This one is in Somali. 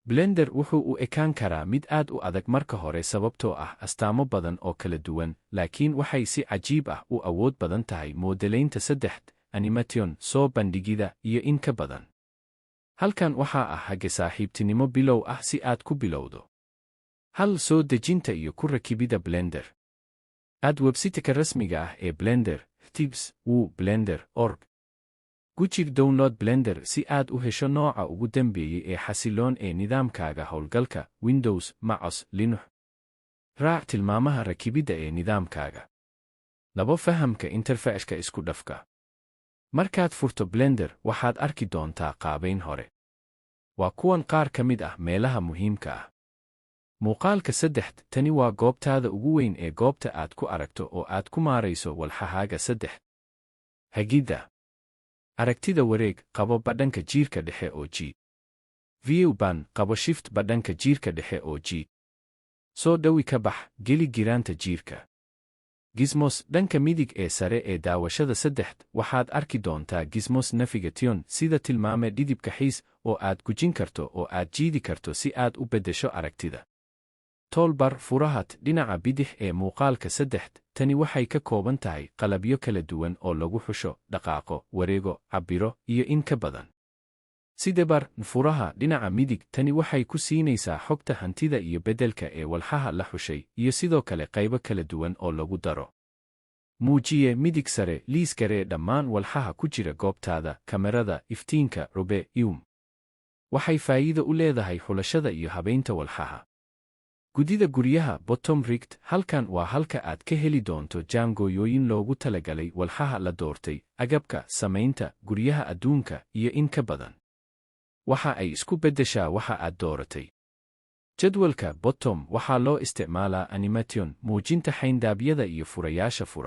Blender wuxuu u ekaan karaa mid aad u adag marka hore sababtoo ah astaamo badan oo kala duwan, laakiin waxay si cajiib ah u awood badan tahay moodelaynta 3D, animation, soo bandhigida, iyo in ka badan. Halkan waxaa ah hage saaxiibtinimo bilow ah si aad ku bilowdo. Soo dejinta iyo ku rakibida Blender. Aad website-ka rasmiga ah ee Blender, tips.blender.org. Guji download Blender si aad u hesho nooca ugu dambeeyay ee xasiloon ee nidaamkaaga howlgalka Windows, MacOS, Linux. Raac tilmaamaha rakibidda ee nidaamkaaga. Fahamka interface-ka isku dhafka. Markaad furto Blender, waxaad arki doontaa qaabayn hore. Waa kuwan qaar ka mid ah meelaha muhiimka ah. Muuqaalka 3, tani waa goobtaada ugu weyn ee goobta aad ku aragto oo aad ku maarayso walxahaaga 3. Hagidda. Aragtida wareeg, qabo badhanka jiirka dhexe oo G. View Ban, qabo Shift badhanka jiirka dhexe oo G. Soo dhawi ka bax, geli giraanta jiirka. Gizmos, dhanka midig ee sare ee daawashada 3, waxaad arki doontaa Gizmos Navigation sida tilmaame dhidibka xiis oo aad gujin karto oo aad jiidi karto si aad u beddesho aragtida. Toolbar furahat dhinaca bidix ee muuqaalka 3, tani waxay ka kooban tahay qalabyo kala duwan oo lagu xusho, dhaqaaqo, wareego, cabbiro, iyo in ka badan. Sidebar furaha dhinaca midig, tani waxay ku siinaysaa xogta hantida iyo beddelka ee walxaha la xushay, iyo sidoo kale qaybo kala duwan oo lagu daro. Muujiye midig sare, liis garee dhammaan walxaha ku jira goobtaada, kamerada, iftiinka, rube, waxay faa'iido u leedahay xulashada iyo habaynta walxaha. Gudida guryaha bottom right, halkan waa halka aad ka heli doonto jaangooyooyin loogu talagalay walxaha la doortay, agabka, samaynta, guryaha adduunka, iyo in ka badan. Waxa ay isku beddeshaa waxa aad dooratay. Jadwalka bottom waxaa loo isticmaalaa animation, muujinta xayndaabyada iyo furayaasha fura.